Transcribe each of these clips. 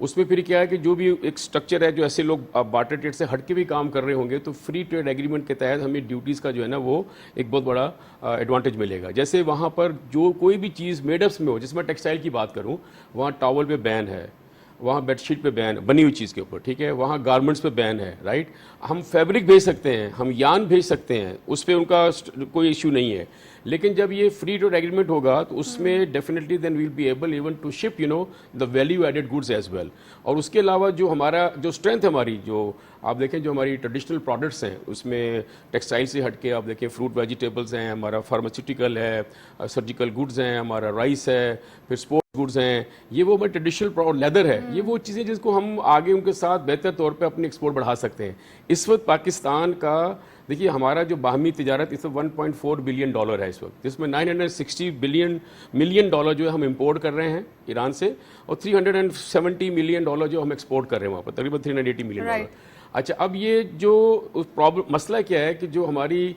اس میں پھر کیا ہے کہ جو بھی ایک سٹرکچر ہے جو ایسے لوگ بارٹر ٹریڈ سے ہٹ کے بھی کام کر رہے ہوں گے تو فری ٹریڈ ایگریمنٹ کے تحت ہمیں ڈیوٹیز کا جو ہے نا وہ ایک بہت بڑا ایڈوانٹیج ملے گا. جیسے وہاں پر جو کوئی بھی چیز میڈ اپس میں ہو, جس میں ٹیکسٹائل کی بات کروں, وہاں ٹاول پہ بین ہے, وہاں بیڈ شیٹ پہ بین بنی ہوئی چیز کے اوپر, ٹھیک ہے, وہاں گارمنٹس پہ بین ہے, رائٹ. ہم فیبرک بھیج سکتے ہیں, ہم یان بھیج سکتے ہیں, اس پہ ان کا کوئی ایشو نہیں ہے. لیکن جب یہ فری ٹریڈ ایگریمنٹ ہوگا تو اس میں definitely then will be able even to ship the value added goods as well. اور اس کے علاوہ جو ہمارا جو اسٹرینتھ ہماری جو آپ دیکھیں جو ہماری ٹریڈیشنل پروڈکٹس ہیں اس میں ٹیکسٹائل سے ہٹ کے آپ دیکھیں فروٹ ویجیٹیبلس ہیں, ہمارا فارماسیوٹیکل ہے, سرجیکل گڈز ہیں, ہمارا رائس ہے, پھر اسپورٹس گڈز ہیں, یہ وہ ہمارے ٹریڈیشنل لیدر ہے, یہ وہ چیزیں جس کو ہم آگے ان کے ساتھ بہتر طور پہ اپنی ایکسپورٹ بڑھا سکتے ہیں. اس وقت پاکستان کا دیکھیے ہمارا جو باہمی تجارت اس وقت $1.4 بلین ہے اس وقت, جس میں $960 ملین جو ہے ہم امپورٹ کر رہے ہیں ایران سے, اور $370 ملین جو ہم ایکسپورٹ کر رہے ہیں وہاں پر, تقریباً $380 ملین. اچھا, اب یہ جو مسئلہ کیا ہے کہ جو ہماری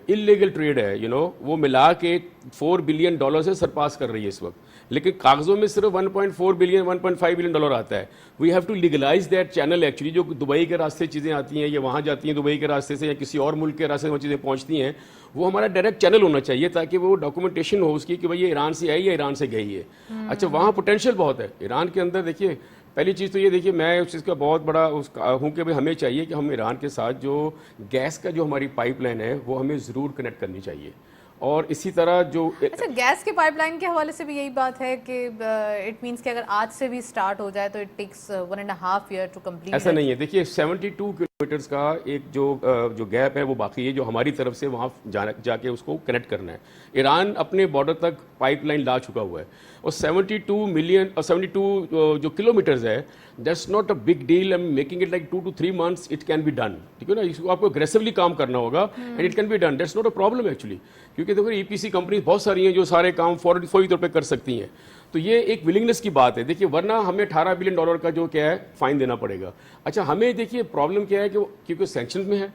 انلیگل ٹریڈ ہے وہ ملا کے $4 بلین سے سرپاس کر رہی ہے اس وقت, لیکن کاغذوں میں صرف $1.4 بلین $1.5 بلین آتا ہے. We have to legalise that channel actually. جو دبئی کے راستے چیزیں آتی ہیں یا وہاں جاتی ہیں دبئی کے راستے سے یا کسی اور ملک کے راستے سے وہ چیزیں پہنچتی ہیں, وہ ہمارا ڈائریکٹ چینل ہونا چاہیے تاکہ وہ ڈاکومنٹیشن ہو اس کی کہ بھائی یہ ایران سے آئی یا ایران سے گئی ہے. اچھا, وہاں پوٹینشیل بہت ہے ایران کے اندر. دیکھیے پہلی چیز تو یہ دیکھیے میں اس چیز کا بہت بڑا ہوں کہ ہمیں چاہیے کہ ہم ایران کے ساتھ جو گیس کا جو ہماری پائپ لائن ہے وہ ہمیں ضرور کنیکٹ کرنی چاہیے. اور اسی طرح جو اچھا گیس کے پائپ لائن کے حوالے سے بھی یہی بات ہے کہ اٹ مینس کہ اگر آج سے بھی سٹارٹ ہو جائے تو it takes 1.5 year to complete. ایسا نہیں ہے. دیکھیے 72 کلومیٹرز کا ایک جو گیپ ہے وہ باقی ہے جو ہماری طرف سے وہاں جا کے اس کو کنیکٹ کرنا ہے. ایران اپنے بارڈر تک پائپ لائن لا چکا ہوا ہے, اور 72 جو کلومیٹرز ہے that's not a big deal. I am making it like 2 to 3 months it can be done. ٹھیک ہے نا, اس کو آپ کو اگریسولی کام کرنا ہوگا and it can be done. That's not a problem actually, کیونکہ دیکھو ای پی سی کمپنیز بہت ساری ہیں جو سارے کام فوری طور پہ کر سکتی ہیں. تو یہ ایک ولنگنس کی بات ہے. دیکھیے ورنہ ہمیں $18 بلین کا جو کیا ہے فائن دینا پڑے گا. اچھا, ہمیں دیکھیے پرابلم کیا ہے کہ کیونکہ سینکشنز میں ہے,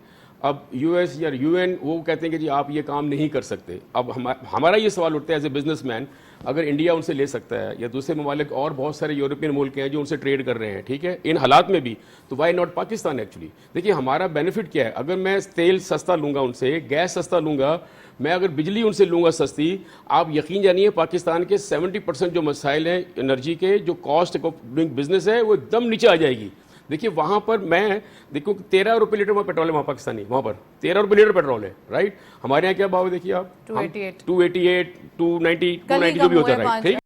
اب یو ایس یا یو این وہ کہتے ہیں کہ جی آپ یہ کام نہیں کر سکتے. اب ہمارا یہ سوال اٹھتا ہے ایز اے بزنس مین, اگر انڈیا ان سے لے سکتا ہے یا دوسرے ممالک اور بہت سارے یورپین ملک ہیں جو ان سے ٹریڈ کر رہے ہیں, ٹھیک ہے, ان حالات میں بھی, تو وائی ناٹ پاکستان ایکچولی. دیکھیے ہمارا بینیفٹ کیا ہے, اگر میں تیل سستا لوں گا ان سے, گیس سستا لوں گا, میں اگر بجلی ان سے لوں گا سستی, آپ یقین جانیے پاکستان کے 70% جو مسائل ہیں انرجی کے, جو کاسٹ آف ڈوئنگ بزنس ہے وہ ایک دم نیچے آ جائے گی. دیکھیے وہاں پر میں دیکھو $13 لیٹر وہاں پیٹرول ہے, وہاں پاکستانی وہاں پر $13 لیٹر پیٹرول ہے, رائٹ. ہمارے یہاں کیا بھاؤ دیکھیے آپ, 288 290 جو بھی ہوتا ہے, رائٹ.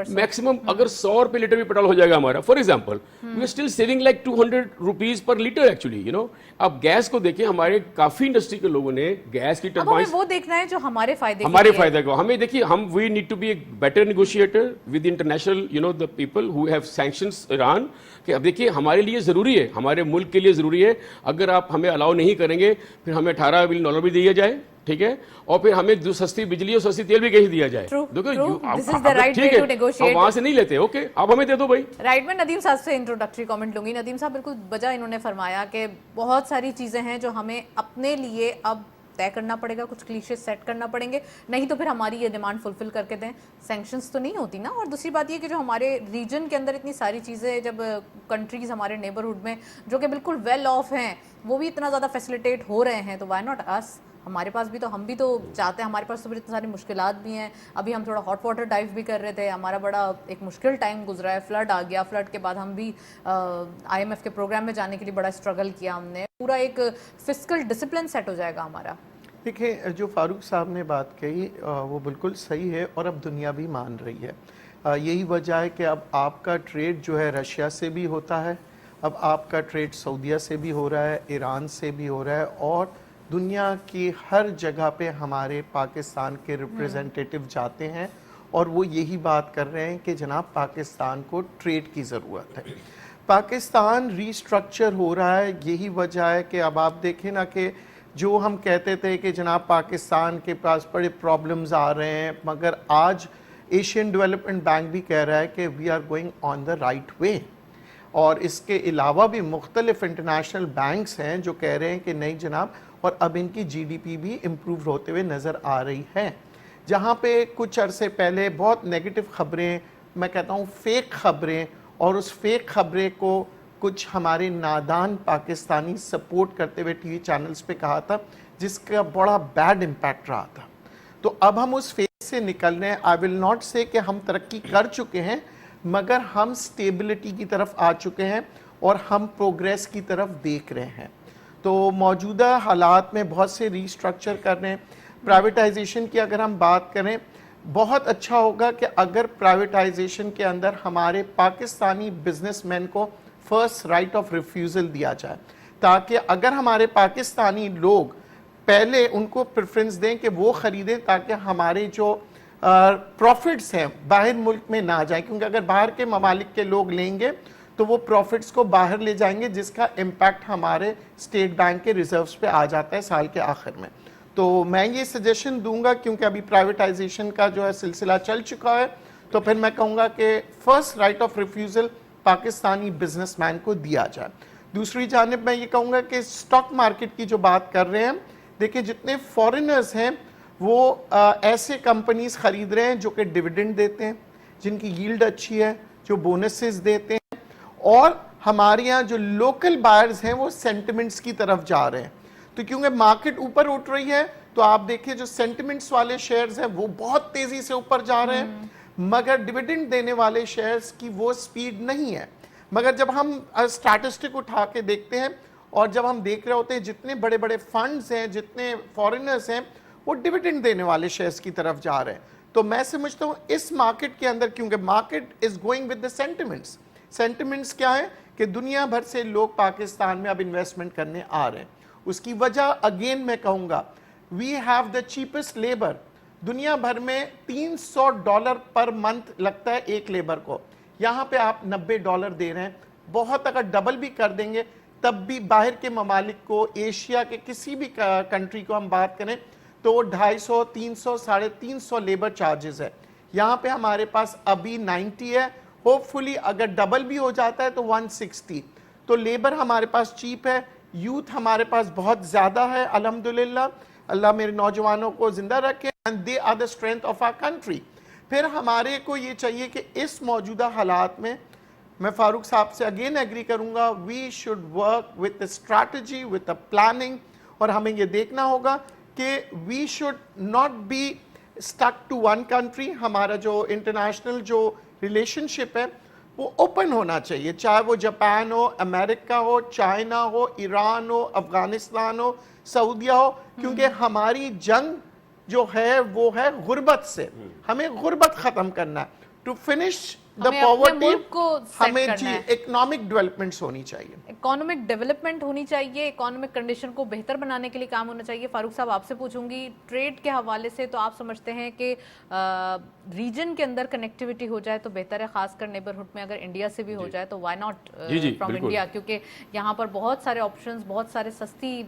میکسیمم اگر $100 لیٹر بھی پیٹرول ہو جائے گا ہمارا, for example we are still saving like $200 per litre actually. اب گیس کو دیکھیں, ہمارے کافی انڈسٹری کے لوگوں نے گیس کی ٹربائنز, وہ دیکھنا ہے جو ہمارے فائدے کو. ہمیں دیکھیے ہم we need to be a better negotiator with international the people who have sanctions Iran, کہ اب دیکھیے ہمارے لیے ضروری ہے, ہمارے ملک کے لیے ضروری ہے. اگر آپ ہمیں الاؤ نہیں کریں گے پھر ہمیں $18 بلین بھی دیا جائے, ٹھیک ہے, اور پھر ہمیں جو سستی بجلی اور سستی تیل بھی کہیں دیا جائے. ٹھیک ہے, وہاں سے نہیں لیتے, اوکے آپ ہمیں دے دو بھائی. رائٹ. میں ندیم صاحب سے انٹروڈکٹری کامنٹ لوں گی. ندیم صاحب بالکل بجا انہوں نے فرمایا کہ بہت ساری چیزیں ہیں جو ہمیں اپنے لیے اب طے کرنا پڑے گا, کچھ کلیشے سیٹ کرنا پڑیں گے, نہیں تو پھر ہماری یہ ڈیمانڈ فلفل کر کے دیں. سینکشنز تو نہیں ہوتی نا. اور دوسری بات یہ کہ جو ہمارے ریجن کے اندر اتنی ساری چیزیں, جب کنٹریز ہمارے نیبرہڈ میں جو کہ بالکل ویل آف ہیں وہ بھی اتنا زیادہ فیسیلیٹیٹ ہو رہے ہیں, تو وائی ناٹ اس. ہمارے پاس بھی تو, ہم بھی تو چاہتے ہیں, ہمارے پاس تو اتنی ساری مشکلات بھی ہیں. ابھی ہم تھوڑا ہاٹ واٹر ڈائیو بھی کر رہے تھے, ہمارا بڑا ایک مشکل ٹائم گزرا ہے, فلڈ آ گیا, فلڈ کے بعد ہم بھی IMF کے پروگرام میں جانے کے لیے بڑا اسٹرگل کیا ہم نے. پورا ایک فسکل ڈسپلن سیٹ ہو جائے گا ہمارا. دیکھیں جو فاروق صاحب نے بات کہی وہ بالکل صحیح ہے, اور اب دنیا بھی مان رہی ہے. یہی وجہ ہے کہ اب آپ کا ٹریڈ جو ہے رشیا سے بھی ہوتا ہے, اب آپ کا ٹریڈ سعودیہ سے بھی ہو رہا ہے, ایران سے بھی ہو رہا ہے, اور دنیا کی ہر جگہ پہ ہمارے پاکستان کے ریپریزنٹیٹیو جاتے ہیں اور وہ یہی بات کر رہے ہیں کہ جناب پاکستان کو ٹریڈ کی ضرورت ہے. پاکستان ری اسٹرکچر ہو رہا ہے. یہی وجہ ہے کہ اب آپ دیکھیں نا کہ جو ہم کہتے تھے کہ جناب پاکستان کے پاس بڑے پرابلمز آ رہے ہیں, مگر آج ایشین ڈیولپمنٹ بینک بھی کہہ رہا ہے کہ we are going on the right way. اور اس کے علاوہ بھی مختلف انٹرنیشنل بینکس ہیں جو کہہ رہے ہیں کہ نہیں جناب, اور اب ان کی GDP بھی امپروو ہوتے ہوئے نظر آ رہی ہے. جہاں پہ کچھ عرصے پہلے بہت نیگیٹو خبریں, میں کہتا ہوں فیک خبریں اور اس فیک خبریں کو کچھ ہمارے نادان پاکستانی سپورٹ کرتے ہوئے ٹی وی چینلز پہ کہا تھا، جس کا بڑا بیڈ امپیکٹ رہا تھا. تو اب ہم اس فیز سے نکل رہے ہیں. آئی ول ناٹ سے کہ ہم ترقی کر چکے ہیں، مگر ہم سٹیبلٹی کی طرف آ چکے ہیں اور ہم پروگریس کی طرف دیکھ رہے ہیں. تو موجودہ حالات میں بہت سے ریسٹرکچر کر رہے ہیں. پرائیویٹائزیشن کی اگر ہم بات کریں، بہت اچھا ہوگا کہ اگر پرائیویٹائزیشن کے اندر ہمارے پاکستانی بزنس مین کو فرسٹ رائٹ آف ریفیوزل دیا جائے، تاکہ اگر ہمارے پاکستانی لوگ پہلے ان کو پریفرنس دیں کہ وہ خریدیں، تاکہ ہمارے جو پروفٹس ہیں باہر ملک میں نہ جائیں، کیونکہ اگر باہر کے ممالک کے لوگ لیں گے تو وہ پروفٹس کو باہر لے جائیں گے، جس کا امپیکٹ ہمارے اسٹیٹ بینک کے ریزروز پہ آ جاتا ہے سال کے آخر میں. تو میں یہ سجیشن دوں گا، کیونکہ ابھی پرائیویٹائزیشن کا جو ہے سلسلہ چل چکا ہے، تو پھر میں کہوں گا کہ first right of refusal Pakistani business man کو دیا جائے. دوسری جانب میں یہ کہوں گا کہ اسٹاک مارکیٹ کی جو بات کر رہے ہیں، دیکھیں جتنے فورنرز ہیں وہ ایسے کمپنیز خرید رہے ہیں جو کہ ڈیویڈنڈ دیتے ہیں، جن کی ییلڈ اچھی ہے، جو بونسز دیتے ہیں، اور ہمارے یہاں جو لوکل بائرز ہیں وہ سینٹیمنٹس کی طرف جا رہے ہیں. تو کیونکہ مارکیٹ اوپر اٹھ رہی ہے تو آپ دیکھیں جو سینٹیمنٹس والے شیئرز ہیں وہ بہت تیزی سے اوپر جا رہے ہیں، مگر ڈیویڈنڈ دینے والے شیئرز کی وہ سپیڈ نہیں ہے. مگر جب ہم اسٹیٹسٹک اٹھا کے دیکھتے ہیں اور جب ہم دیکھ رہے ہوتے ہیں جتنے بڑے بڑے فنڈز ہیں، جتنے فورنرز ہیں، وہ ڈیویڈنڈ دینے والے شیئرز کی طرف جا رہے ہیں. تو میں سمجھتا ہوں اس مارکیٹ کے اندر، کیونکہ market is going with the sentiments. Sentiments کیا ہے کہ دنیا بھر سے لوگ پاکستان میں اب انویسٹمنٹ کرنے آ رہے ہیں. اس کی وجہ اگین میں کہوں گا، we have the cheapest labour. دنیا بھر میں $300 پر منتھ لگتا ہے ایک لیبر کو، یہاں پہ آپ $90 دے رہے ہیں. بہت اگر ڈبل بھی کر دیں گے تب بھی باہر کے ممالک کو، ایشیا کے کسی بھی کنٹری کو ہم بات کریں تو وہ 250, 300, 350 لیبر چارجز ہے. یہاں پہ ہمارے پاس ابھی 90 ہے، ہوپ فلی اگر ڈبل بھی ہو جاتا ہے تو 160. تو لیبر ہمارے پاس چیپ ہے، یوتھ ہمارے پاس بہت زیادہ ہے الحمدللہ. اللہ میرے نوجوانوں کو زندہ رکھے، and they are the strength of our country. پھر ہمارے کو یہ چاہیے کہ اس موجودہ حالات میں فاروق صاحب سے اگین ایگری کروں گا، we should work with a strategy, with a planning. اور ہمیں یہ دیکھنا ہوگا کہ we should not be stick to one country. ہمارا جو انٹرنیشنل جو ریلیشن شپ ہے وہ اوپن ہونا چاہیے، چاہے وہ جاپان ہو، امریکہ ہو، چائنا ہو، ایران ہو، افغانستان ہو، سعودیہ ہو. کیونکہ ہماری جنگ جو ہے وہ ہے غربت سے. ہمیں غربت ختم کرنا ہے. ٹو فنش دا پاورٹی ہمیں اکنامک ڈیولپمنٹس ہونی چاہیے، اکانومک ڈیولپمنٹ ہونی چاہیے، اکانومک کنڈیشن کو بہتر بنانے کے لیے کام ہونا چاہیے. فاروق صاحب آپ سے پوچھوں گی ٹریڈ کے حوالے سے، تو آپ سمجھتے ہیں کہ ریجن کے اندر کنیکٹیوٹی ہو جائے تو بہتر ہے، خاص کر نیبرہڈ میں اگر انڈیا سے بھی ہو جائے تو وائی ناٹ فرام انڈیا، کیونکہ یہاں پر بہت سارے آپشنز، بہت سارے سستی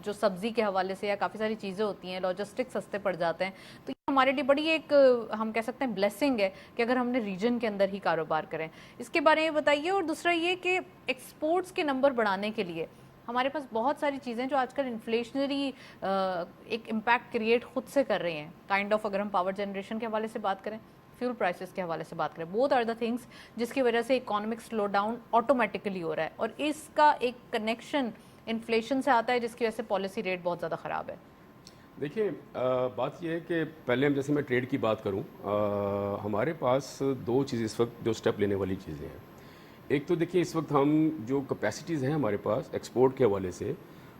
جو سبزی کے حوالے سے یا کافی ساری چیزیں ہوتی ہیں، لاجسٹک سستے پڑ جاتے ہیں. تو یہ ہمارے لیے بڑی ایک ہم کہہ سکتے ہیں بلیسنگ ہے کہ اگر ہم نے ریجن کے اندر ہی کاروبار کریں. اس کے بارے میں بتائیے. اور دوسرا یہ کہ ایکسپورٹس کے نمبر بڑھانے کے لیے ہمارے پاس بہت ساری چیزیں جو آج کل انفلیشنری ایک امپیکٹ کریٹ خود سے کر رہی ہیں، کائنڈ آف اگر ہم پاور جنریشن کے حوالے سے بات کریں، فیول پرائسز کے حوالے سے بات کریں، بوتھ آر دا تھنگس جس کی وجہ سے اکانومک سلو ڈاؤن آٹومیٹکلی ہو رہا ہے، اور اس کا ایک کنیکشن انفلیشن سے آتا ہے جس کی وجہ سے پالیسی ریٹ بہت زیادہ خراب ہے. دیکھیے بات یہ ہے کہ پہلے جیسے میں ٹریڈ کی بات کروں، ہمارے پاس دو چیزیں اس وقت جو سٹیپ لینے والی چیزیں ہیں. ایک تو دیکھیے اس وقت ہم جو کیپیسٹیز ہیں ہمارے پاس ایکسپورٹ کے حوالے سے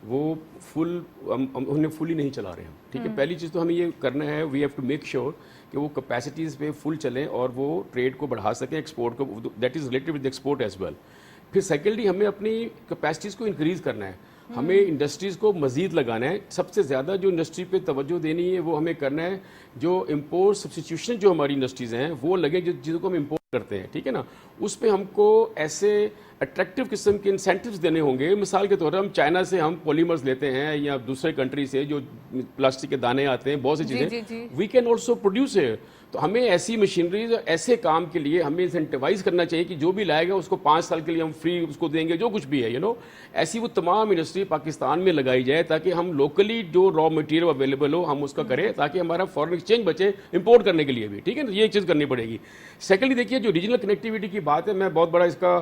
وہ انہیں فلی نہیں چلا رہے ہیں. ٹھیک ہے، پہلی چیز تو ہمیں یہ کرنا ہے، we have to make sure کہ وہ کیپیسٹیز پہ فل چلیں اور وہ ٹریڈ کو بڑھا سکیں، ایکسپورٹ کو، that is related with export as well. پھر سیکنڈلی ہمیں اپنی کیپیسٹیز کو انکریز کرنا ہے، ہمیں انڈسٹریز کو مزید لگانا ہے. سب سے زیادہ جو انڈسٹری پہ توجہ دینی ہے وہ ہمیں کرنا ہے جو امپورٹ سبسٹیٹیوشن جو ہماری انڈسٹریز ہیں وہ لگیں، جو چیزوں کو ہم امپورٹ کرتے ہیں. ٹھیک ہے نا، اس پہ ہم کو ایسے اٹریکٹیو قسم کے انسینٹیوز دینے ہوں گے. مثال کے طور پر ہم چائنا سے ہم پولیمرز لیتے ہیں یا دوسرے کنٹری سے جو پلاسٹک کے دانے آتے ہیں، بہت سی چیزیں وی کین آلسو پروڈیوس ہے. تو ہمیں ایسی مشینریز اور ایسے کام کے لیے ہمیں انسینٹیوائز کرنا چاہیے کہ جو بھی لائے گا اس کو 5 سال کے لیے ہم فری اس کو دیں گے، جو کچھ بھی ہے ایسی وہ تمام انڈسٹری پاکستان میں لگائی جائے تاکہ ہم لوکلی جو را مٹیریل اویلیبل ہو ہم اس کا کریں تاکہ ہمارا فارن ایکسچینج بچے امپورٹ کرنے کے لیے بھی. ٹھیک ہے نا، یہ ایک چیز کرنی پڑے گی. سیکنڈلی دیکھیے جو ریجنل کنیکٹیوٹی کی بات ہے، میں بہت بڑا اس کا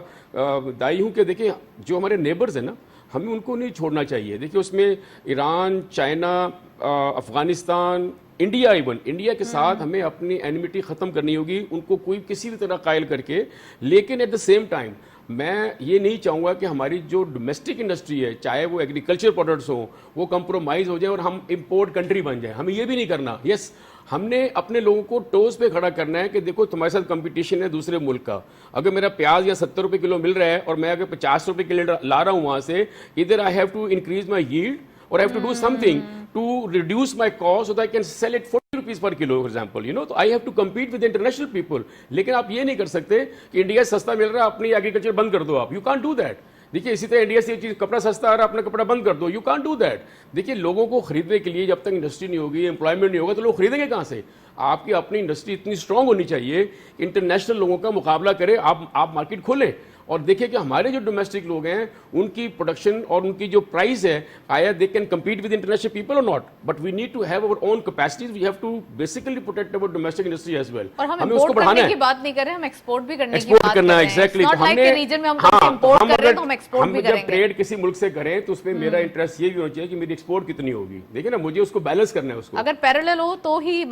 دائی ہوں کہ دیکھیں جو ہمارے نیبرز ہیں نا ہمیں ان کو نہیں چھوڑنا چاہیے. دیکھیے اس میں Iran, China, Afghanistan, India, even India کے ساتھ ہمیں اپنی اینیمیٹی ختم کرنی ہوگی، ان کو کوئی کسی بھی طرح قائل کر کے. لیکن ایٹ دا سیم ٹائم میں یہ نہیں چاہوں گا کہ ہماری جو ڈومیسٹک انڈسٹری ہے چاہے وہ ایگریکلچر پروڈکٹس ہوں وہ کمپرومائز ہو جائے اور ہم امپورٹ کنٹری بن جائیں. ہمیں یہ بھی نہیں کرنا. یس ہم نے اپنے لوگوں کو ٹوز پہ کھڑا کرنا ہے کہ دیکھو تمہارے ساتھ کمپٹیشن ہے دوسرے ملک کا. اگر میرا پیاز یا 70 روپے کلو مل رہا ہے اور میں اگر 50 روپے کلو لا رہا ہوں وہاں سے، ادھر I have to increase my yield or I have to do something to reduce my cost so that I can sell it 40 rupees per kilo, for example. So I have to compete with the international people. لیکن آپ یہ نہیں کر سکتے کہ India سے سستا مل رہا ہے اپنی ایگریکلچر بند کر دو آپ. You can't do that. دیکھیے اسی طرح انڈیا سے چیز کپڑا سستا آ رہا ہے اپنا کپڑا بند کر دو. You can't do that. دیکھیے لوگوں کو خریدنے کے لیے جب تک انڈسٹری نہیں ہوگی، امپلائمنٹ نہیں ہوگا تو لوگ خریدیں گے کہاں سے؟ آپ کی اپنی انڈسٹری اتنی اسٹرانگ ہونی چاہیے کہ انٹرنیشنل لوگوں کا مقابلہ کرے. آپ مارکیٹ کھولیں اور دیکھیں کہ ہمارے جو ڈومیسٹک لوگ ہیں ان کی پروڈکشن اور ان کی جو پرائز ہے آیا they can compete with international people اور not. But we need to have our own capacities. We have to basically protect our domestic industry as well. اور ہمیں اس کو بڑھانا ہے. کی بات نہیں کر رہے، ہم ایکسپورٹ بھی کرنے کی بات کر رہے ہیں. ایگزیکٹلی. ناٹ لائک کہ ریجن میں ہم امپورٹ کر رہے ہیں تو ہم ایکسپورٹ بھی کریں گے. جب ٹریڈ کسی ملک سے کریں تو اس میں میرا انٹرسٹ یہ بھی ہونا چاہیے کہ میری ایکسپورٹ کتنی ہوگی. دیکھیں نا مجھے اس کو بیلنس کرنا ہے. اس کو اگر پیرالل ہو تو ہی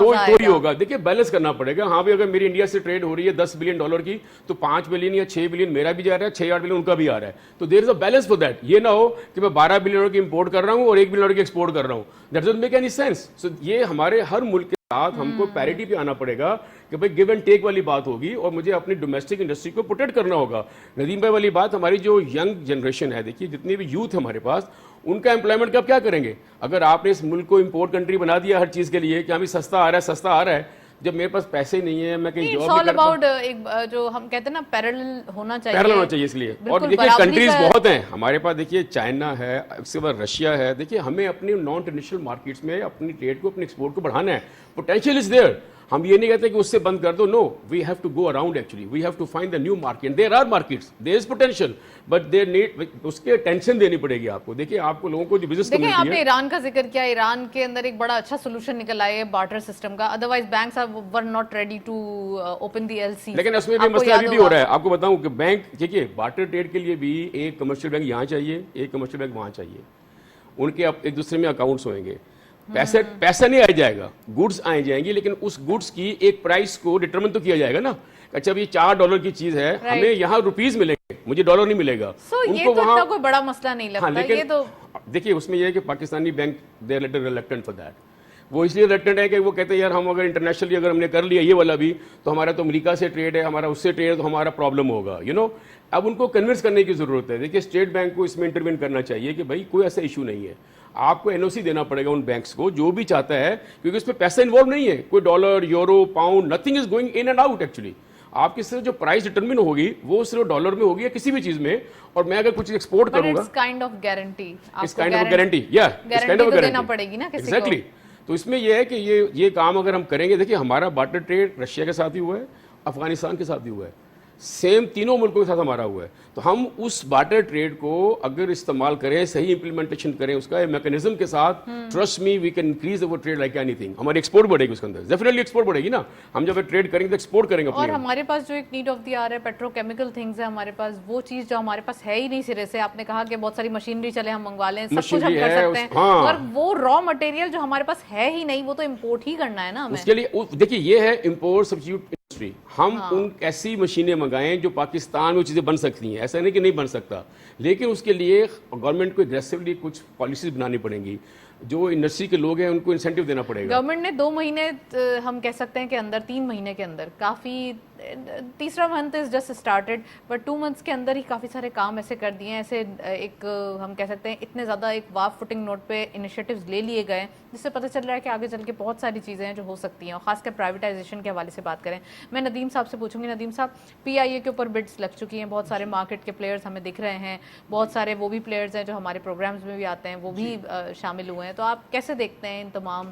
ہوگا. دیکھیے بیلنس کرنا پڑے گا. ہاں بھی اگر میری انڈیا سے ٹریڈ ہو رہی ہے $10 بلین کی تو 5 بلین یا 6 بلین میرا بھی جا رہا ہے، 6-8 بلین ان کا بھی آ رہا ہے. تو دیر از اے بیلنس فار دیٹ. یہ نہ ہو کہ میں 12 بلین کی امپورٹ کر رہا ہوں اور 1 بلین کی ایکسپورٹ کر رہا ہوں. That doesn't make any sense. So یہ ہمارے ہر ملک کے ساتھ ہم کو پیریٹی پہ آنا پڑے گا کہ بھائی گیو اینڈ ٹیک والی بات ہوگی اور مجھے اپنی ڈومیسٹک انڈسٹری کو پروٹیکٹ کرنا ہوگا. ندیم بھائی والی بات، ہماری جو ینگ جنریشن ہے، دیکھیے جتنی بھی یوتھ ہے ہمارے پاس، ان کا امپلائمنٹ کا کیا کریں گے؟ اگر آپ نے اس ملک کو امپورٹ کنٹری بنا دیا ہر چیز کے لیے کہ ہمیں سستا آ رہا ہے جب میرے پاس پیسے نہیں ہیں میں کہیں جاب نہیں کرتا. جو ہم کہتے ہیں نا پیرالل ہونا چاہیے اس لیے. اور دیکھیے کنٹریز بہت ہیں ہمارے پاس. دیکھیے چائنا ہے، اس کے بعد رشیا ہے. دیکھیے ہمیں اپنی نان ٹریڈیشنل مارکیٹس میں اپنی ٹریڈ کو، اپنے ایکسپورٹ کو بڑھانا ہے. Potential is there. ہم یہ نہیں کہتے کہ اس سے بند کر دو. No, we have to go around. Actually we have to find the new market. There are markets, there is potential but there need اس کے ٹینشن دینی پڑے گی آپ کو. دیکھیے آپ کو لوگوں کو جو بزنس دیکھیں آپ نے ایران کا ذکر کیا. ایران کے اندر ایک بڑا اچھا سولوشن نکل آیا ہے بارٹر سسٹم کا. Otherwise banks were not ready to open the L C. لیکن اس میں بھی مسئلہ ابھی بھی ہو رہا ہے. آپ کو بتاؤں کہ بینک دیکھیے بارٹر ٹریڈ کے لیے بھی ایک کمرشل بینک یہاں چاہیے، ایک کمرشل بینک وہاں چاہیے. ان کے ایک دوسرے میں اکاؤنٹس ہوئیں گے. پیسہ نہیں آ جائے گا، گڈس آئے جائیں گی، لیکن اس گڈس کی ایک پرائس کو ڈٹرمن تو کیا جائے گا نا. اچھا یہ $4 کی چیز ہے، ہمیں یہاں روپیز ملیں گے، مجھے ڈالر نہیں ملے گا. یہ تو اتنا کوئی بڑا مسئلہ نہیں لگتا. یہ تو دیکھیے اس میں یہ ہے کہ Pakistani bank they are little reluctant for that. وہ اس لیے ریلیکٹنٹ ہے کہ وہ کہتے ہیں یار ہم اگر انٹرنیشنلی اگر ہم نے کر لیا یہ والا بھی تو ہمارا تو امریکہ سے ٹریڈ ہے، ہمارا اس سے ٹریڈ ہے تو ہمارا پرابلم ہوگا. اب ان کو کنونس کرنے کی ضرورت ہے. دیکھیے اسٹیٹ بینک کو اس میں انٹروین کرنا چاہیے کہ بھائی کوئی ایسا ایشو نہیں ہے. آپ کو NOC دینا پڑے گا ان بینکس کو جو بھی چاہتا ہے، کیونکہ اس میں پیسہ انوالو نہیں ہے. کوئی dollar, euro, pound, nothing is going in and out. Actually آپ کی صرف جو پرائز ڈٹرمن ہوگی وہ صرف ڈالر میں ہوگی یا کسی بھی چیز میں. اور میں اگر کچھ ایکسپورٹ کروں گا گارنٹی دینا پڑے گی نا ایگزیکٹلی. تو اس میں یہ ہے کہ یہ کام اگر ہم کریں گے. دیکھیے ہمارا بارٹر ٹریڈ رشیا کے ساتھ بھی ہوا ہے، افغانستان کے ساتھ بھی ہوا ہے، سیم تینوں ملکوں کے ساتھ ہمارا ہوا ہے. تو ہم اس بارٹر ٹریڈ کو اگر استعمال کریں، صحیح امپلیمنٹیشن کریں اس کا میکینزم کے ساتھ، trust me we can increase our trade like anything. ہماری ایکسپورٹ بڑھے گی اس کے اندر، ڈیفینیٹلی ایکسپورٹ بڑھے گی نا. ہم جب ٹریڈ کریں گے تو ایکسپورٹ کریں گے. اور ہمارے پاس جو ایک نیڈ آف دی آر ہے پیٹرو کیمیکل تھنگز ہے ہمارے پاس، وہ چیز جو ہمارے پاس ہے ہی نہیں سرے سے. آپ نے کہا کہ بہت ساری مشینری چلے ہم منگوا لیں، سب کچھ ہم کر سکتے ہیں، اور وہ را مٹیریل جو ہمارے پاس ہے ہی نہیں وہ تو امپورٹ ہی کرنا ہے نا ہمیں. اس کے لیے دیکھیے یہ ہے امپورٹ سبسٹیٹیوٹ. ہم ان ایسی مشینیں منگائیں جو پاکستان میں چیزیں بن سکتی ہیں. ایسا نہیں کہ نہیں بن سکتا، لیکن اس کے لیے گورنمنٹ کو اگریسولی کچھ پالیسیز بنانی پڑیں گی. جو انڈسٹری کے لوگ ہیں ان کو انسینٹیو دینا پڑے گا. گورنمنٹ نے 2 مہینے ہم کہہ سکتے ہیں کہ اندر 3 مہینے کے اندر کافی، تیسرا month is just started but 2 months کے اندر ہی کافی سارے کام ایسے کر دیے ہیں. ایسے ایک ہم کہہ سکتے ہیں اتنے زیادہ ایک واف فوٹنگ نوٹ پہ انیشیٹیوز لے لیے گئے جس سے پتہ چل رہا ہے کہ آگے چل کے بہت ساری چیزیں ہیں جو ہو سکتی ہیں. اور خاص کر پرائیویٹائزیشن کے حوالے سے بات کریں، میں ندیم صاحب سے پوچھوں گی. ندیم صاحب، PIA کے اوپر بڈس لگ چکی ہیں، بہت سارے مارکیٹ کے پلیئرز ہمیں دکھ رہے ہیں، بہت سارے وہ بھی پلیئرز ہیں جو ہمارے پروگرامز میں بھی آتے ہیں، وہ بھی شامل ہوئے ہیں. تو آپ کیسے دیکھتے ہیں ان تمام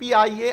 PIA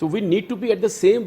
So we need to be at the same,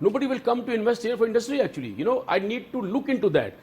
nobody will come to invest here for industry actually, I need to look into that.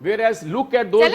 whereas look at those,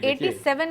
87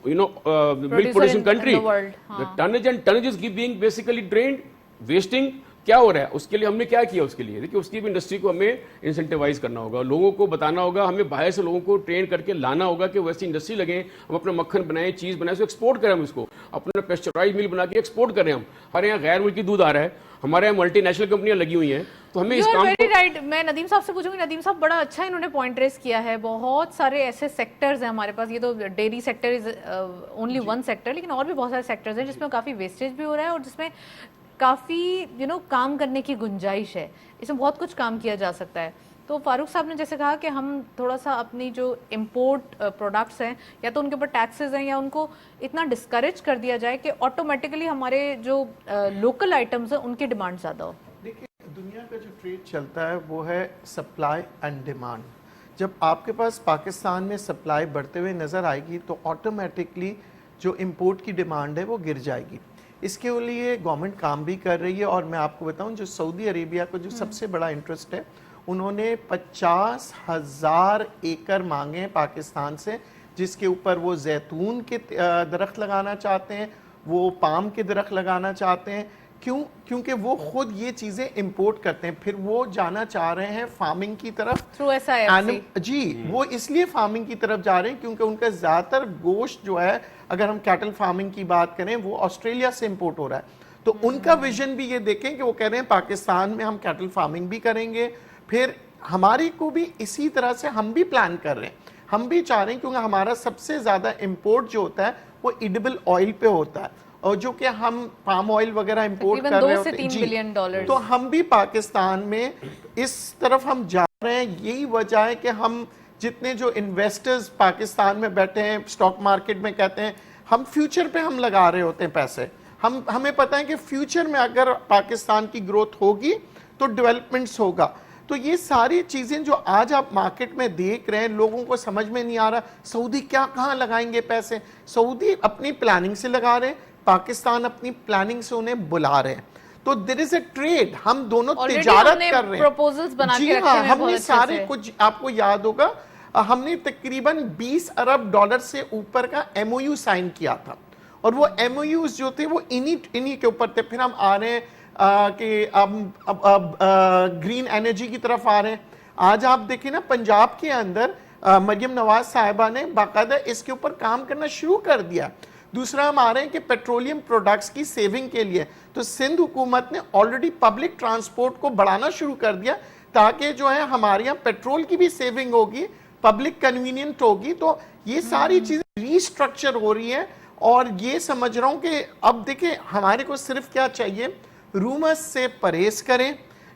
milk producing country. The tonnage and tonnage is being basically drained, wasting, کیا ہو رہا ہے اس کے لیے ہم نے کیا کیا اس کے لیے. دیکھیے اس کی بھی انڈسٹری کو ہمیں انسینٹیوائز کرنا ہوگا, لوگوں کو بتانا ہوگا, ہمیں باہر سے لوگوں کو ٹرین کر کے لانا ہوگا کہ ویسی انڈسٹری لگیں, ہم اپنا مکھن بنائیں, چیز بنائیں, اس کو ایکسپورٹ کریں, ہم اس کو اپنا پیسچرائز مل بنا کے ایکسپورٹ کریں. ہمارے یہاں غیر ملکی دودھ آ رہا ہے, ہمارے یہاں ملٹی نیشنل کمپنیاں لگی ہوئی ہیں, تو ہمیں اس کام کو رائٹ. میں ندیم صاحب سے پوچھوں گی, ندیم صاحب بڑا اچھا انہوں نے پوائنٹ ریز کیا ہے. بہت سارے ایسے سیکٹرز ہیں ہمارے پاس, یہ تو dairy sector is only one sector, لیکن اور بھی بہت سارے سیکٹرز ہیں جس میں کافی ویسٹیج بھی ہو رہا ہے اور جس میں کافی کام کرنے کی گنجائش ہے, اس میں بہت کچھ کام کیا جا سکتا ہے. تو فاروق صاحب نے جیسے کہا کہ ہم تھوڑا سا اپنی جو امپورٹ پروڈکٹس ہیں یا تو ان کے اوپر ٹیکسز ہیں یا ان کو اتنا ڈسکریج کر دیا جائے کہ آٹومیٹکلی ہمارے جو لوکل آئٹمز ہیں ان کی ڈیمانڈ زیادہ ہو. دیکھیے دنیا کا جو ٹریڈ چلتا ہے وہ ہے سپلائی اینڈ ڈیمانڈ. جب آپ کے پاس پاکستان میں سپلائی بڑھتے ہوئے نظر آئے گی تو آٹومیٹکلی جو امپورٹ کی ڈیمانڈ ہے وہ گر جائے گی. اس کے لیے گورنمنٹ کام بھی کر رہی ہے, اور میں آپ کو بتاؤں جو سعودی عربیہ کو جو سب سے بڑا انٹرسٹ ہے, انہوں نے 50,000 ایکڑ مانگے ہیں پاکستان سے, جس کے اوپر وہ زیتون کے درخت لگانا چاہتے ہیں, وہ پام کے درخت لگانا چاہتے ہیں. کیونکہ وہ خود یہ چیزیں امپورٹ کرتے ہیں, پھر وہ جانا چاہ رہے ہیں فارمنگ کی طرف. جی وہ اس لیے فارمنگ کی طرف جا رہے ہیں کیونکہ ان کا زیادہ تر گوشت جو ہے, اگر ہم کیٹل فارمنگ کی بات کریں, وہ آسٹریلیا سے امپورٹ ہو رہا ہے. تو ان کا ویژن بھی یہ دیکھیں کہ وہ کہہ رہے ہیں پاکستان میں ہم کیٹل فارمنگ بھی کریں گے. پھر ہماری کو بھی اسی طرح سے ہم بھی پلان کر رہے ہیں, ہم بھی چاہ رہے ہیں کیونکہ ہمارا سب سے زیادہ امپورٹ جو ہوتا ہے وہ ایڈیبل آئل پہ ہوتا ہے, اور جو کہ ہم پام آئل وغیرہ امپورٹ کر رہے ہوتے ہیں. 2 سے 3 بلین ڈالر. تو ہم بھی پاکستان میں اس طرف ہم جا رہے ہیں. یہی وجہ ہے کہ ہم جتنے جو انویسٹرز پاکستان میں بیٹھے ہیں سٹاک مارکیٹ میں, کہتے ہیں ہم فیوچر پہ ہم لگا رہے ہوتے ہیں پیسے. ہمیں پتہ ہے کہ فیوچر میں اگر پاکستان کی گروتھ ہوگی تو ڈیولپمنٹس ہوگا. تو یہ ساری چیزیں جو آج آپ مارکیٹ میں دیکھ رہے ہیں, لوگوں کو سمجھ میں نہیں آ رہا سعودی کہاں لگائیں گے پیسے. سعودی اپنی پلاننگ سے لگا رہے ہیں, پاکستان اپنی پلاننگ سے انہیں بلا رہے ہیں. تو دیر از اے ٹریڈ, ہم دونوں تجارت کر رہے ہیں. جی ہاں, ہم نے سارے کچھ, آپ کو یاد ہوگا ہم نے تقریباً 20 ارب ڈالر سے اوپر کا ایم او یو سائن کیا تھا, اور وہ ایم او یوز جو تھے وہ انہی کے اوپر تھے. پھر ہم آ رہے ہیں کہ اب گرین انرجی کی طرف آ رہے ہیں. آج آپ دیکھیں نا پنجاب کے اندر مریم نواز صاحبہ نے باقاعدہ اس کے اوپر کام کرنا شروع کر دیا. دوسرا ہم آ رہے ہیں کہ پیٹرولیم پروڈکٹس کی سیونگ کے لیے تو سندھ حکومت نے آلریڈی پبلک ٹرانسپورٹ کو بڑھانا شروع کر دیا, تاکہ جو ہے ہمارے یہاں پیٹرول کی بھی سیونگ ہوگی, پبلک کنوینئنٹ ہوگی. تو یہ ساری چیزیں ری اسٹرکچر ہو رہی ہیں, اور یہ سمجھ رہا ہوں کہ اب دیکھیں ہمارے کو صرف کیا چاہیے, رومرز سے پرہیز کریں,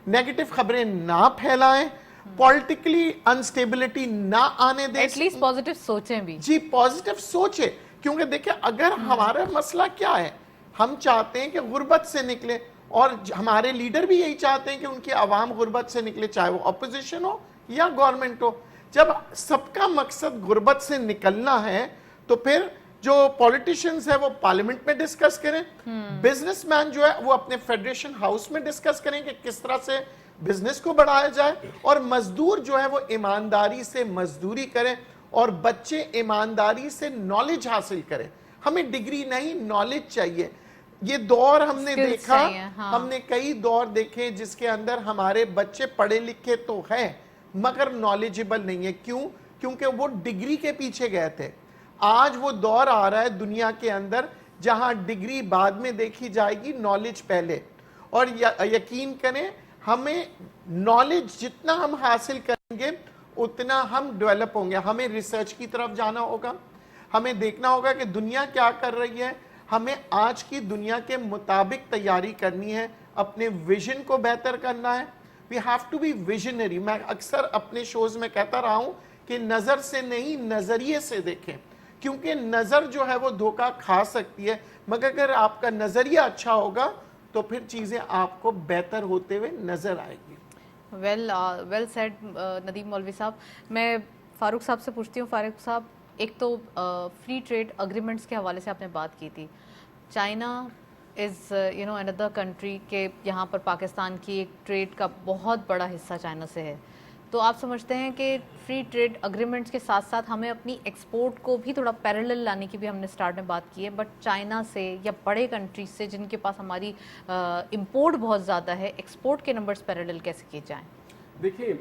نیگیٹو خبریں نہ پھیلائیں, پولیٹیکلی انسٹیبلٹی نہ آنے دیں, ایٹ لیسٹ پازیٹیو سوچیں بھی. جی پازیٹیو سوچیں. کیونکہ دیکھیں اگر ہمارا مسئلہ کیا ہے, ہم چاہتے ہیں کہ غربت سے نکلے, اور ہمارے لیڈر بھی یہی چاہتے ہیں کہ ان کی عوام غربت سے نکلے, چاہے وہ اپوزیشن ہو یا گورنمنٹ ہو. جب سب کا مقصد غربت سے نکلنا ہے تو پھر جو پولیٹیشنز ہیں وہ پارلیمنٹ میں ڈسکس کریں, بزنس مین جو ہے وہ اپنے فیڈریشن ہاؤس میں ڈسکس کریں کہ کس طرح سے بزنس کو بڑھایا جائے, اور مزدور جو ہے وہ ایمانداری سے مزدوری کریں, اور بچے ایمانداری سے نالج حاصل کریں. ہمیں ڈگری نہیں, نالج چاہیے. یہ دور ہم نے دیکھا, ہم نے کئی دور دیکھے جس کے اندر ہمارے بچے پڑھے لکھے تو ہیں مگر نالجبل نہیں ہے. کیوں؟ کیونکہ وہ ڈگری کے پیچھے گئے تھے. آج وہ دور آ رہا ہے دنیا کے اندر جہاں ڈگری بعد میں دیکھی جائے گی, نالج پہلے. اور یقین کریں ہمیں نالج جتنا ہم حاصل کریں گے اتنا ہم ڈیولپ ہوں گے. ہمیں ریسرچ کی طرف جانا ہوگا, ہمیں دیکھنا ہوگا کہ دنیا کیا کر رہی ہے, ہمیں آج کی دنیا کے مطابق تیاری کرنی ہے, اپنے ویژن کو بہتر کرنا ہے. We have to be visionary. میں اکثر اپنے شوز میں کہتا رہا ہوں کہ نظر سے نہیں نظریے سے دیکھیں, کیونکہ نظر جو ہے وہ دھوکہ کھا سکتی ہے, مگر اگر آپ کا نظریہ اچھا ہوگا تو پھر چیزیں آپ کو بہتر ہوتے ہوئے نظر آئے گی. ویل سیڈ ندیم مولوی صاحب. میں فاروق صاحب سے پوچھتی ہوں. فاروق صاحب, ایک تو فری ٹریڈ اگریمنٹس کے حوالے سے آپ نے بات کی تھی. چائنا از اندر کنٹری کہ یہاں پر پاکستان کی ایک ٹریڈ کا بہت بڑا حصہ چائنا سے ہے. تو آپ سمجھتے ہیں کہ فری ٹریڈ اگریمنٹس کے ساتھ ساتھ ہمیں اپنی ایکسپورٹ کو بھی تھوڑا پیرالل لانے کی بھی ہم نے سٹارٹ میں بات کی ہے، بٹ چائنا سے یا بڑے کنٹریز سے جن کے پاس ہماری امپورٹ بہت زیادہ ہے، ایکسپورٹ کے نمبرز پیرالل کیسے کیے جائیں؟ دیکھیے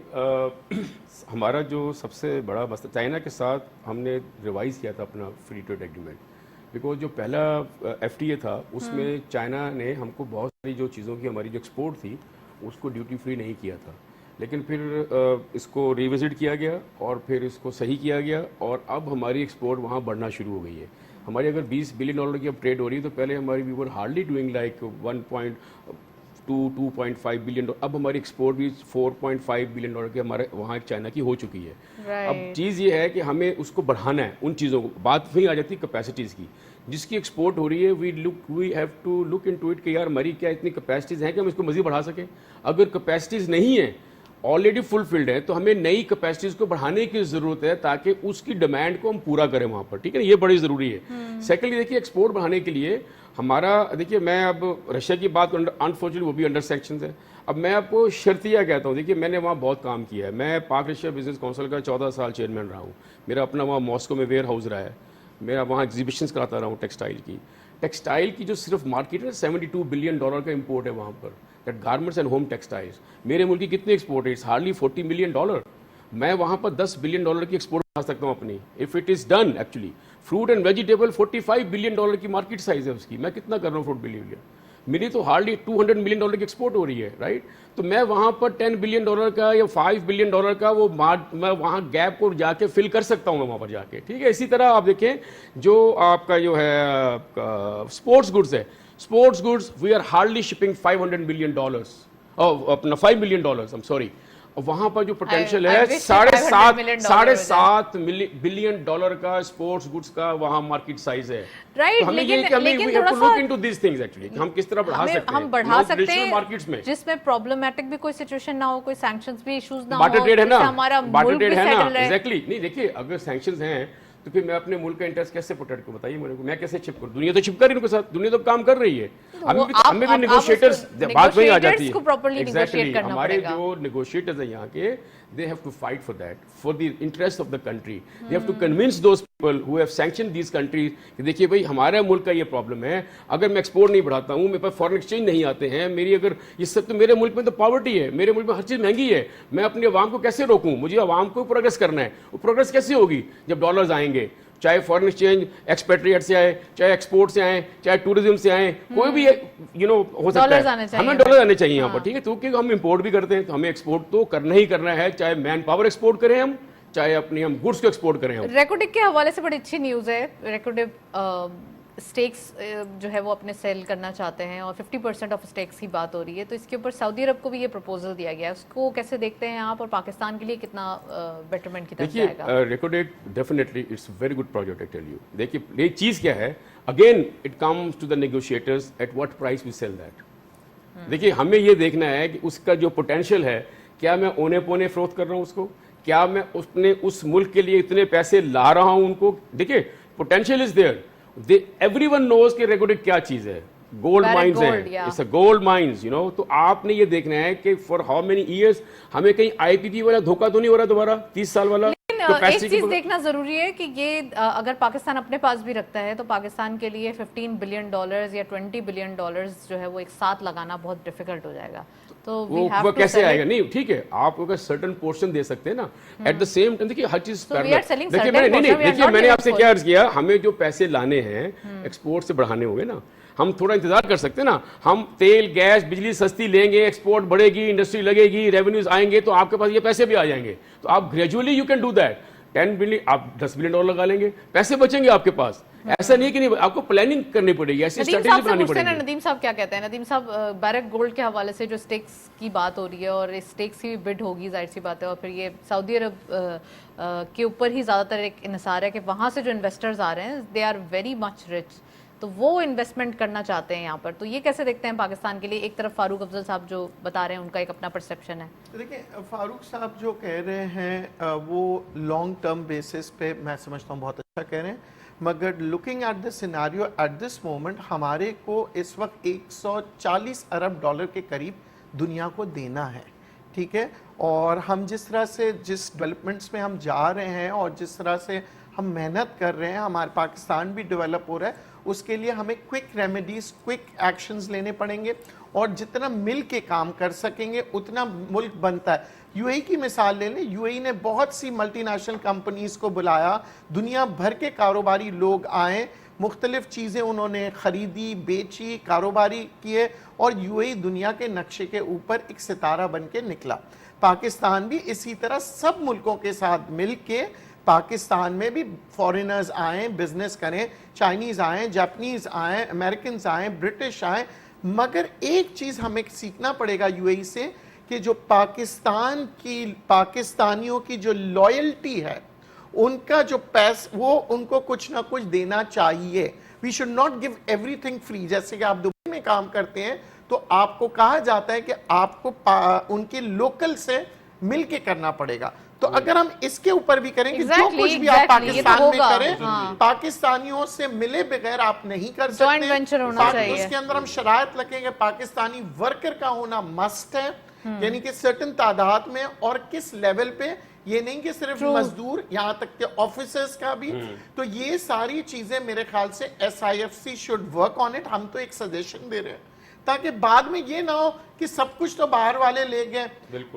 ہمارا جو سب سے بڑا مسئلہ چائنا کے ساتھ ہم نے ریوائز کیا تھا اپنا فری ٹریڈ ایگریمنٹ، بیکاز جو پہلا ایف ٹی اے تھا اس میں چائنا نے ہم کو بہت ساری جو چیزوں کی ہماری جو ایکسپورٹ تھی اس کو ڈیوٹی فری نہیں کیا تھا، لیکن پھر اس کو ریوزٹ کیا گیا اور پھر اس کو صحیح کیا گیا اور اب ہماری ایکسپورٹ وہاں بڑھنا شروع ہو گئی ہے. ہماری اگر $20 بلین کی اب ٹریڈ ہو رہی ہے تو پہلے ہماری we were hardly doing like 2.5 billion dollar, اب ہماری ایکسپورٹ بھی 4.5 بلین ڈالر کی ہمارے وہاں چائنا کی ہو چکی ہے. اب چیز یہ ہے کہ ہمیں اس کو بڑھانا ہے، ان چیزوں کو بات وہی آ جاتی ہے کیپیسٹیز کی، جس کی ایکسپورٹ ہو رہی ہے we have to look into it کہ یار ہماری کیا اتنی کیپیسٹیز ہیں کہ ہم اس کو مزید بڑھا سکیں. اگر کیپیسٹیز نہیں ہیں، آلریڈی فلفلڈ ہے، تو ہمیں نئی کیپیسٹیز کو بڑھانے کی ضرورت ہے تاکہ اس کی ڈیمانڈ کو ہم پورا کریں وہاں پر، ٹھیک ہے، یہ بڑی ضروری ہے. سیکنڈلی دیکھیے ایکسپورٹ بڑھانے کے لیے ہمارا، دیکھیے میں اب رشیا کی بات انفارچونیٹلی وہ بھی انڈر سینکشنز ہے. اب میں آپ کو شرطیہ کہتا ہوں، دیکھیے میں نے وہاں بہت کام کیا ہے، میں پاک رشیا بزنس کونسل کا 14 سال چیئرمین رہا ہوں، میرا اپنا وہاں ماسکو میں ویئر ہاؤس رہا ہے، میں وہاں ایگزیبیشنز کراتا رہا ہوں ٹیکسٹائل کی جو صرف مارکیٹ ہے $72 بلین کا امپورٹ ہے وہاں پر، that garments and home textiles. میرے ملک کی کتنی ایکسپورٹ ہے؟ It's hardly $40 million. میں وہاں پر $10 بلین کی ایکسپورٹ بنا سکتا ہوں اپنی، if it is done. Actually fruit and vegetable $45 billion کی مارکیٹ سائز ہے اس کی، میں کتنا کر رہا ہوں فروٹ بلین، میری تو ہارڈلی $200 ملین کی ایکسپورٹ ہو رہی ہے، رائٹ. تو میں وہاں پر $10 بلین کا یا $5 بلین کا وہ میں وہاں گیپ کو جا کے فل کر سکتا ہوں وہاں پر جا کے، ٹھیک ہے. اسی طرح آپ دیکھیں جو آپ کا جو ہے اسپورٹس گڈس ہے، sports goods we are hardly shipping $500 million اپنا $5 ملین I'm sorry. وہاں پر جو پوٹینشیل ہے $7.5 بلین کا اسپورٹس گڈس کا وہاں مارکیٹ سائز ہے. ہمیں یہ کہ ہمیں we have to look into these things actually کہ ہم کس طرح بڑھا سکتے ہیں، ہم بڑھا سکتے ہیں مارکیٹس میں جس میں پرابلمٹک بھی کوئی سچویشن نہ ہو، کوئی سینکشنز بھی ایشوز نہ ہو، بارٹر ٹریڈ ہے نا، ہمارا بارٹر ملک بھی ٹریڈ ہے نا، سیٹل رہے. ایگزیکٹلی. نہیں دیکھیے اگر سینکشنز ہیں تو پھر میں اپنے ملک کا انٹرسٹ کیسے پروٹیکٹ کروں؟ بتائیے میرے کو، میں کیسے چپ کروں؟ دنیا تو چپ کر رہی ہے ان کے ساتھ، دنیا تو کام کر رہی ہے. ہمیں بھی نیگوشیٹرز، بات وہی آ جاتی ہے ایگزیکٹلی. ہمارے جو نیگوشیٹرز ہیں یہاں کے، they have to fight for that, for the interest of the country. They have to convince those people who have sanctioned these countries کہ دیکھیے بھائی ہمارا ملک کا یہ پرابلم ہے، اگر میں ایکسپورٹ نہیں بڑھاتا ہوں، میرے پاس فارن ایکسچینج نہیں آتے ہیں، میری اگر یہ سب، تو میرے ملک میں تو پاورٹی ہے، میرے ملک میں ہر چیز مہنگی ہے، میں اپنے عوام کو کیسے روکوں؟ مجھے عوام کو پروگریس کرنا ہے. وہ پروگریس کیسے ہوگی؟ جب ڈالرز آئیں گے، چاہے فارن ایکسچینج ایکسپیٹریٹ سے آئے، چاہے ایکسپورٹ سے آئے، چاہے ٹورزم سے آئے، کوئی بھی ہو سکتا ہے، ہمیں ڈالر آنے چاہیے یہاں پر، ٹھیک ہے. تو کیونکہ ہم امپورٹ بھی کرتے ہیں تو ہمیں ایکسپورٹ تو کرنا ہی کرنا ہے، چاہے مین پاور ایکسپورٹ کریں ہم، چاہے اپنی ہم گڈس کو ایکسپورٹ کریں ہم. ریکوڈک کے حوالے سے بڑی اچھی نیوز ہے. ریکوڈک اسٹیکس جو ہے وہ اپنے سیل کرنا چاہتے ہیں اور 50% آف اسٹیکس کی بات ہو رہی ہے، تو اس کے اوپر سعودی عرب کو بھی یہ پروپوزل دیا گیا ہے، اس کو کیسے دیکھتے ہیں آپ اور پاکستان کے لیے کتنا بیٹرمنٹ کی طرف جائے گا؟ دیکھیے Reko Diq definitely it's a very good project. I tell you, دیکھیے یہ چیز کیا ہے، again it comes to the negotiators at what price we sell that. دیکھیے ہمیں یہ دیکھنا ہے کہ اس کا جو پوٹینشیل ہے، کیا میں اونے پونے فروخت کر رہا ہوں اس کو، کیا میں اس ملک کے لیے اتنے پیسے لا رہا ہوں ان کو. دیکھیے potential is their, every one knows کہ ریکوڈک کیا چیز ہے. گولڈ مائنز ہیں، اٹس اے گولڈ مائنز، تو آپ نے یہ دیکھنا ہے کہ فار ہاؤ مینی ایئرس ہمیں کہیں آئی پی پی والا دھوکہ تو نہیں ہو رہا دوبارہ 30 سال والا. ایک چیز دیکھنا ضروری ہے کہ یہ اگر پاکستان اپنے پاس بھی رکھتا ہے تو پاکستان کے لیے $15 بلین یا $20 بلین جو ہے وہ ایک ساتھ لگانا بہت ڈیفیکلٹ ہو جائے گا. تو وہ کیسے آئے گا؟ نہیں ٹھیک ہے، آپ کو سرٹن پورشن دے سکتے ہیں نا. ایٹ دا سیم ٹائم دیکھیے ہر چیز دیکھیے میں نے آپ سے کیا عرض کیا، ہمیں جو پیسے لانے ہیں ایکسپورٹ سے بڑھانے ہوئے نا، ہم تھوڑا انتظار کر سکتے ہیں نا. ہم تیل گیس بجلی سستی لیں گے، ایکسپورٹ بڑھے گی، انڈسٹری لگے گی، ریونیوز آئیں گے، تو آپ کے پاس یہ پیسے بھی آ جائیں گے. تو آپ gradually you can do that. 10 billion آپ $10 بلین لگا لیں گے، پیسے بچیں گے آپ کے پاس. ایسا نہیں کہ نہیں، آپ کو پلاننگ کرنی پڑے گی، ایسی اسٹریٹجی بنانی پڑے گی. ندیم صاحب کیا کہتے ہیں؟ ندیم صاحب بیرک گولڈ کے حوالے سے جو اسٹیکس کی بات ہو رہی ہے اور اسٹیکس کی بڈ ہوگی ظاہر سی بات ہے، اور پھر یہ سعودی عرب کے اوپر ہی زیادہ تر ایک انحصار ہے کہ وہاں سے جو انویسٹرز آ رہے ہیں they are very much rich, تو وہ انویسٹمنٹ کرنا چاہتے ہیں یہاں پر. تو یہ کیسے دیکھتے ہیں پاکستان کے لیے؟ ایک طرف فاروق افضل صاحب جو بتا رہے ہیں ان کا ایک اپنا پرسیپشن ہے. دیکھیں فاروق صاحب جو کہہ رہے ہیں وہ لانگ ٹرم بیسس پہ میں سمجھتا ہوں بہت اچھا کہہ رہے ہیں، مگر looking at the scenario at this moment ہمارے کو اس وقت $140 ارب کے قریب دنیا کو دینا ہے، ٹھیک ہے. اور ہم جس طرح سے جس ڈیولپمنٹس میں ہم جا رہے ہیں اور جس طرح سے ہم محنت کر رہے ہیں, ہمارے پاکستان بھی ڈیولپ ہو رہا ہے, اس کے لیے ہمیں کوئک ریمیڈیز, کوئک ایکشنز لینے پڑیں گے, اور جتنا مل کے کام کر سکیں گے اتنا ملک بنتا ہے. یو اے کی مثال لے لیں, یو اے نے بہت سی ملٹی نیشنل کمپنیز کو بلایا, دنیا بھر کے کاروباری لوگ آئیں, مختلف چیزیں انہوں نے خریدی, بیچی, کاروباری کیے, اور یو اے دنیا کے نقشے کے اوپر ایک ستارہ بن کے نکلا. پاکستان بھی اسی طرح سب ملکوں کے ساتھ مل کے, پاکستان میں بھی فورینرز آئیں, بزنس کریں, چائنیز آئیں, جاپنیز آئیں, امریکنز آئیں, برٹش آئیں, مگر ایک چیز ہمیں سیکھنا پڑے گا یو اے سے, کہ جو پاکستان کی, پاکستانیوں کی جو لائلٹی ہے, ان کا جو وہ ان کو کچھ نہ کچھ دینا چاہیے. We should not give everything free. جیسے کہ آپ دبئی میں کام کرتے ہیں تو آپ کو کہا جاتا ہے کہ آپ کو ان کے لوکل سے مل کے کرنا پڑے گا. تو اگر ہم اس کے اوپر بھی کریں کہ جو کچھ بھی آپ پاکستان میں کریں, پاکستانیوں سے ملے بغیر آپ نہیں کر سکتے. اس کے اندر ہم شرائط لگیں کہ پاکستانی ورکر کا ہونا مسٹ ہے, یعنی کہ سرٹن تعداد میں, اور کس لیول پہ, یہ نہیں کہ صرف مزدور, یہاں تک کہ آفیسرز کا بھی. تو یہ ساری چیزیں میرے خیال سے S I F C should work on it. ہم تو ایک سجیشن دے رہے ہیں تاکہ بعد میں یہ نہ ہو کہ سب کچھ تو باہر والے لے گئے,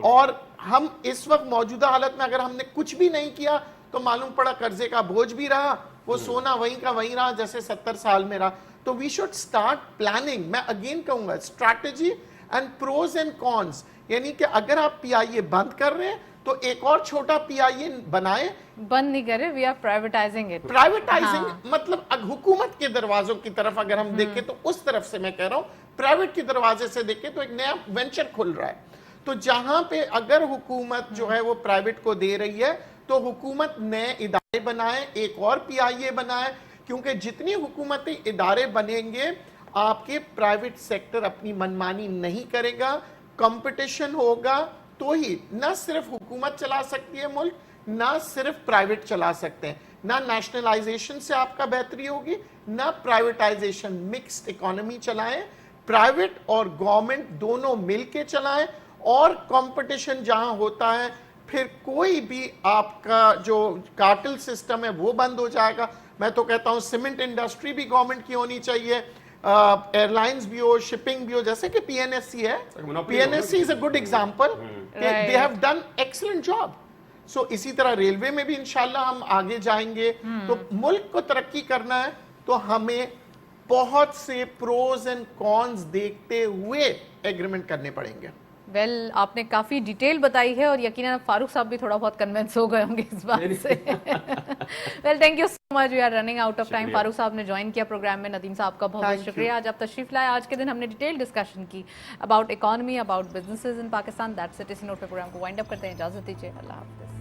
اور ہم اس وقت موجودہ حالت میں اگر ہم نے کچھ بھی نہیں کیا تو معلوم پڑا قرضے کا بوجھ بھی رہا, وہ سونا وہیں کا وہیں رہا جیسے 70 سال میں رہا. تو وی شوڈ سٹارٹ پلاننگ. میں اگین کہوں گا strategy and pros and cons, یعنی کہ اگر آپ پی آئی اے بند کر رہے ہیں تو ایک اور چھوٹا پی آئی اے بنائیں. بند نہیں کرے, وی آر پرائیویٹائزنگ اٹ. پرائیویٹائزنگ مطلب حکومت کے دروازوں کی طرف اگر ہم دیکھیں تو اس طرف سے میں کہہ رہا ہوں, پرائیویٹ کے دروازے سے دیکھیں تو ایک نیا وینچر کھل رہا ہے. تو جہاں پہ اگر حکومت جو ہے وہ پرائیویٹ کو دے رہی ہے تو حکومت نئے ادارے بنائے, ایک اور پی آئی اے بنائے, کیونکہ جتنی حکومتی ادارے بنیں گے آپ کے پرائیویٹ سیکٹر اپنی منمانی نہیں کرے گا, کمپٹیشن ہوگا, تو ہی نہ صرف حکومت چلا سکتی ہے ملک, نہ صرف پرائیویٹ چلا سکتے ہیں. نہ نیشنلائزیشن سے آپ کا بہتری ہوگی, نہ پرائیویٹائزیشن. مکسڈ اکانومی چلائیں, پرائیویٹ اور گورنمنٹ دونوں مل کے چلائیں, اور کمپٹیشن جہاں ہوتا ہے پھر کوئی بھی آپ کا جو کارٹل سسٹم ہے وہ بند ہو جائے گا. میں تو کہتا ہوں سیمنٹ انڈسٹری بھی گورنمنٹ کی ہونی چاہیے, ایئر لائنز بھی ہو, شپنگ بھی ہو, جیسے کہ پی این ایس سی ہے. P N S C is a good example, they have done excellent job. So اسی طرح ریلوے میں بھی انشاءاللہ ہم آگے جائیں گے. تو ملک کو ترقی کرنا ہے تو ہمیں بہت سے پروز اینڈ کونز دیکھتے ہوئے ایگریمنٹ کرنے پڑیں گے. ویل آپ نے کافی ڈیٹیل بتائی ہے, اور یقیناً فاروق صاحب بھی تھوڑا بہت کنونس ہو گئے ہوں گے اس بات سے. Well thank you so much, we are running out of time. Farooq صاحب نے جوائن کیا پروگرام میں, ندیم صاحب کا بہت بہت شکریہ, آج آپ تشریف لائے. آج کے دن ہم نے ڈیٹیل ڈسکشن کی about economy, about businesses in Pakistan. That's it. اسی نوٹ پہ پروگرام کو وائنڈ اپ کرتے ہیں. اجازت دیجیے, اللہ حافظ.